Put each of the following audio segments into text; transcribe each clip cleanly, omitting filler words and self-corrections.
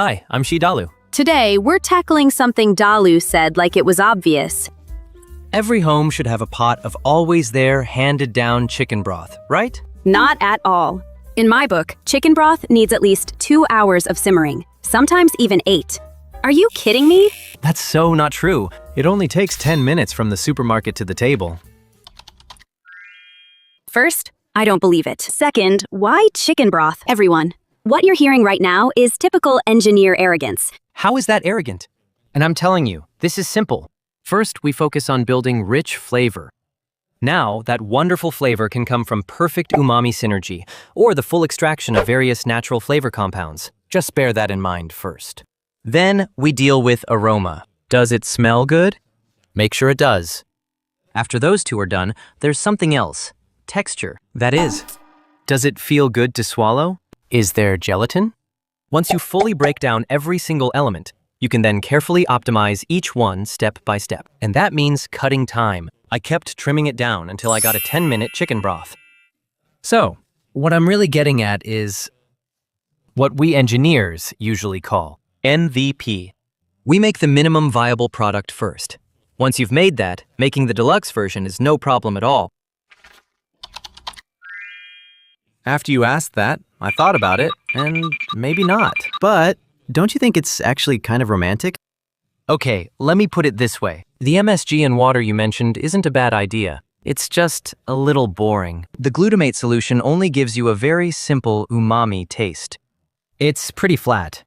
Hi, I'm Shidalu. Today, we're tackling something Dalu said like it was obvious. Every home should have a pot of always there, handed down chicken broth, right? Not at all. In my book, chicken broth needs at least 2 hours of simmering, sometimes even 8. Are you kidding me? That's so not true. It only takes 10 minutes from the supermarket to the table. First, I don't believe it. Second, why chicken broth, everyone? What you're hearing right now is typical engineer arrogance. How is that arrogant? And I'm telling you, this is simple. First, we focus on building rich flavor. Now, that wonderful flavor can come from perfect umami synergy, or the full extraction of various natural flavor compounds. Just bear that in mind first. Then, we deal with aroma. Does it smell good? Make sure it does. After those two are done, there's something else. Texture. That is. Does it feel good to swallow? Is there gelatin? Once you fully break down every single element, you can then carefully optimize each one step by step. And that means cutting time. I kept trimming it down until I got a 10-minute chicken broth. So, what I'm really getting at is what we engineers usually call MVP. We make the minimum viable product first. Once you've made that, making the deluxe version is no problem at all. After you asked that, I thought about it, and maybe not. But don't you think it's actually kind of romantic? Okay, let me put it this way. The MSG and water you mentioned isn't a bad idea. It's just a little boring. The glutamate solution only gives you a very simple umami taste. It's pretty flat.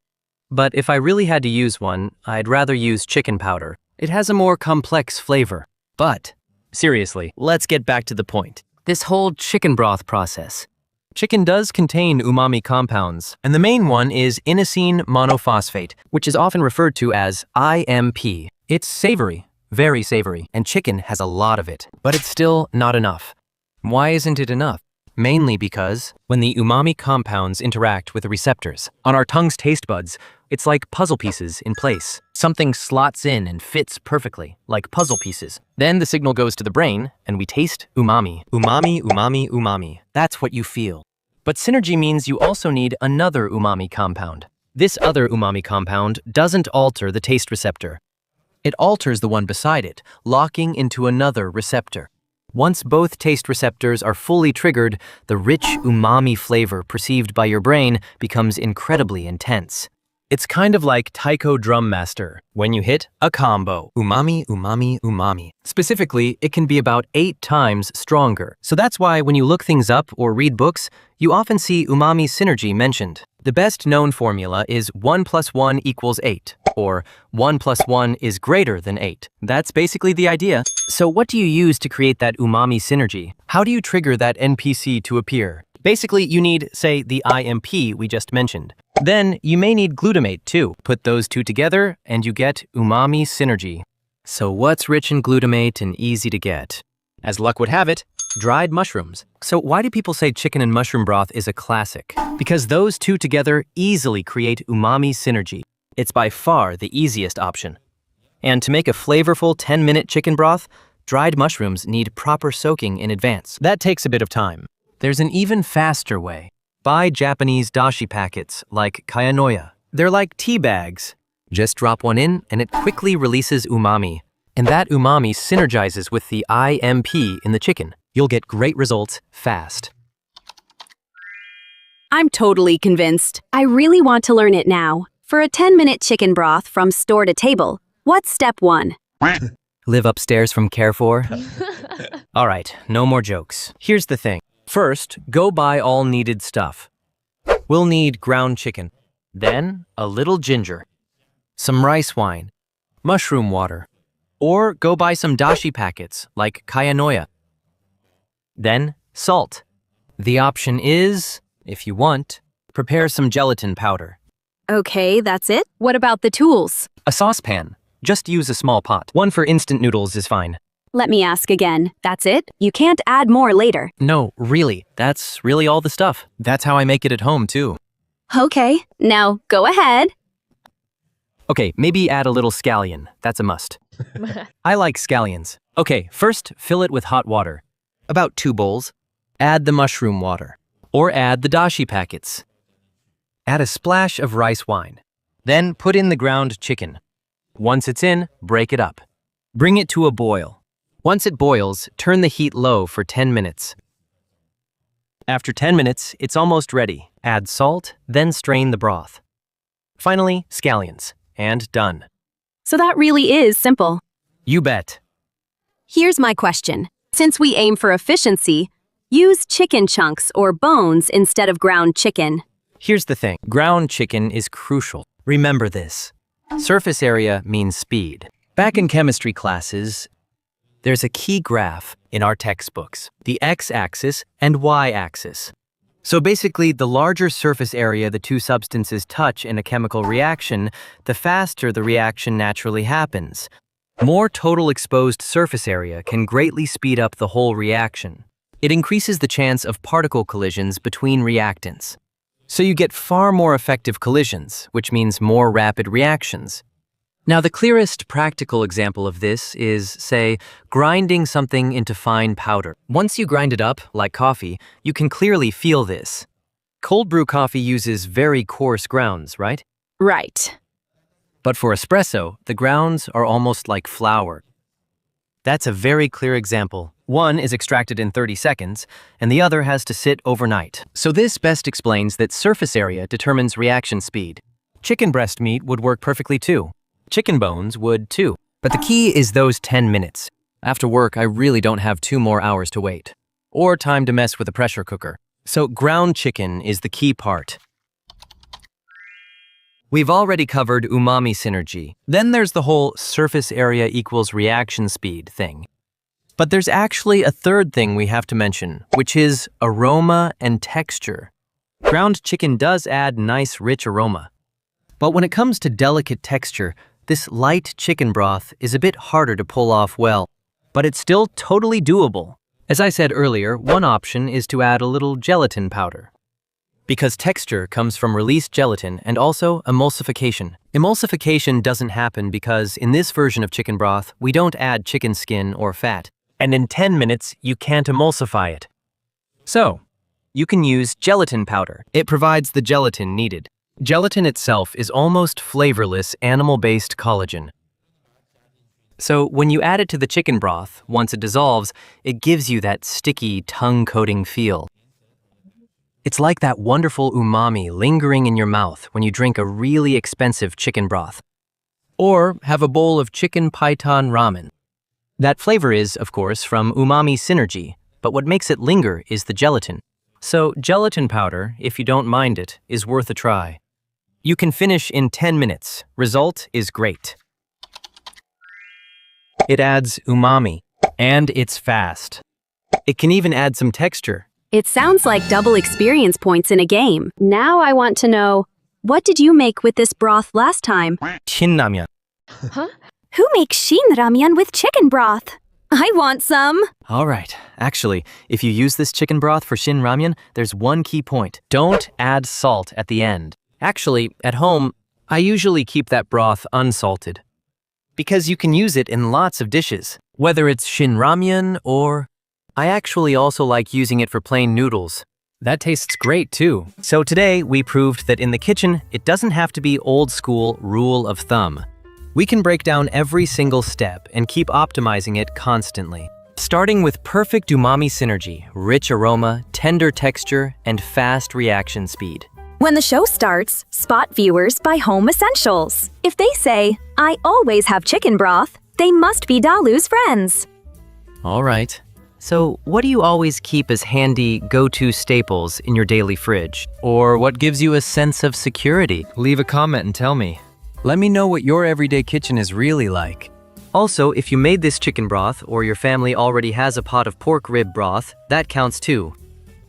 But if I really had to use one, I'd rather use chicken powder. It has a more complex flavor. But, seriously, let's get back to the point. This whole chicken broth process. Chicken does contain umami compounds, and the main one is inosine monophosphate, which is often referred to as IMP. It's savory, very savory, and chicken has a lot of it. But it's still not enough. Why isn't it enough? Mainly because when the umami compounds interact with the receptors on our tongue's taste buds, it's like puzzle pieces in place. Something slots in and fits perfectly, like puzzle pieces. Then the signal goes to the brain, and we taste umami. Umami, umami, umami. That's what you feel. But synergy means you also need another umami compound. This other umami compound doesn't alter the taste receptor. It alters the one beside it, locking into another receptor. Once both taste receptors are fully triggered, the rich umami flavor perceived by your brain becomes incredibly intense. It's kind of like taiko drum master, when you hit a combo. Umami, umami, umami. Specifically, it can be about 8 times stronger. So that's why when you look things up or read books, you often see umami synergy mentioned. The best known formula is 1 + 1 = 8, or 1 + 1 is greater than 8. That's basically the idea. So what do you use to create that umami synergy? How do you trigger that NPC to appear? Basically, you need, say, the IMP we just mentioned. Then, you may need glutamate too. Put those two together, and you get umami synergy. So what's rich in glutamate and easy to get? As luck would have it, dried mushrooms. So why do people say chicken and mushroom broth is a classic? Because those two together easily create umami synergy. It's by far the easiest option. And to make a flavorful 10-minute chicken broth, dried mushrooms need proper soaking in advance. That takes a bit of time. There's an even faster way. Buy Japanese dashi packets like kayanoya. They're like tea bags. Just drop one in and it quickly releases umami. And that umami synergizes with the IMP in the chicken. You'll get great results fast. I'm totally convinced. I really want to learn it now. For a 10-minute chicken broth from store to table, what's step 1? Live upstairs from Carrefour? All right, no more jokes. Here's the thing. First, go buy all needed stuff. We'll need ground chicken, then a little ginger, some rice wine, mushroom water, or go buy some dashi packets like kayanoya. Then, salt. The option is, if you want, prepare some gelatin powder. Okay, that's it. What about the tools? A saucepan. Just use a small pot. One for instant noodles is fine. Let me ask again. That's it? You can't add more later. No, really. That's really all the stuff. That's how I make it at home, too. Okay, now go ahead. Okay, maybe add a little scallion. That's a must. I like scallions. Okay, first fill it with hot water. About 2 bowls. Add the mushroom water. Or add the dashi packets. Add a splash of rice wine. Then put in the ground chicken. Once it's in, break it up. Bring it to a boil. Once it boils, turn the heat low for 10 minutes. After 10 minutes, it's almost ready. Add salt, then strain the broth. Finally, scallions, and done. So that really is simple. You bet. Here's my question. Since we aim for efficiency, use chicken chunks or bones instead of ground chicken. Here's the thing. Ground chicken is crucial. Remember this. Surface area means speed. Back in chemistry classes, there's a key graph in our textbooks, the x-axis and y-axis. So basically, the larger surface area the two substances touch in a chemical reaction, the faster the reaction naturally happens. More total exposed surface area can greatly speed up the whole reaction. It increases the chance of particle collisions between reactants. So you get far more effective collisions, which means more rapid reactions. Now, the clearest practical example of this is, say, grinding something into fine powder. Once you grind it up, like coffee, you can clearly feel this. Cold brew coffee uses very coarse grounds, right? Right. But for espresso, the grounds are almost like flour. That's a very clear example. One is extracted in 30 seconds, and the other has to sit overnight. So this best explains that surface area determines reaction speed. Chicken breast meat would work perfectly too. Chicken bones would too. But the key is those 10 minutes. After work, I really don't have 2 more hours to wait. Or time to mess with a pressure cooker. So ground chicken is the key part. We've already covered umami synergy. Then there's the whole surface area equals reaction speed thing. But there's actually a third thing we have to mention, which is aroma and texture. Ground chicken does add nice rich aroma. But when it comes to delicate texture, this light chicken broth is a bit harder to pull off well, but it's still totally doable. As I said earlier, one option is to add a little gelatin powder. Because texture comes from released gelatin and also emulsification. Emulsification doesn't happen because in this version of chicken broth, we don't add chicken skin or fat. And in 10 minutes, you can't emulsify it. So, you can use gelatin powder. It provides the gelatin needed. Gelatin itself is almost flavorless animal-based collagen. So when you add it to the chicken broth, once it dissolves, it gives you that sticky, tongue-coating feel. It's like that wonderful umami lingering in your mouth when you drink a really expensive chicken broth. Or have a bowl of chicken python ramen. That flavor is, of course, from umami synergy, but what makes it linger is the gelatin. So gelatin powder, if you don't mind it, is worth a try. You can finish in 10 minutes. Result is great. It adds umami, and it's fast. It can even add some texture. It sounds like double experience points in a game. Now I want to know, what did you make with this broth last time? Shin ramyeon. Huh? Who makes shin ramyeon with chicken broth? I want some. All right. Actually, if you use this chicken broth for shin ramyeon, there's one key point. Don't add salt at the end. Actually, at home, I usually keep that broth unsalted. Because you can use it in lots of dishes, whether it's shin ramyeon or... I actually also like using it for plain noodles. That tastes great too. So today, we proved that in the kitchen, it doesn't have to be old school rule of thumb. We can break down every single step and keep optimizing it constantly. Starting with perfect umami synergy, rich aroma, tender texture, and fast reaction speed. When the show starts, spot viewers by Home Essentials. If they say, I always have chicken broth, they must be Dalu's friends. All right. So what do you always keep as handy go-to staples in your daily fridge? Or what gives you a sense of security? Leave a comment and tell me. Let me know what your everyday kitchen is really like. Also, if you made this chicken broth or your family already has a pot of pork rib broth, that counts too.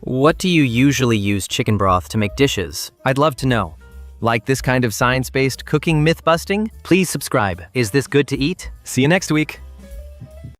What do you usually use chicken broth to make dishes? I'd love to know. Like this kind of science-based cooking myth-busting? Please subscribe. Is this good to eat? See you next week.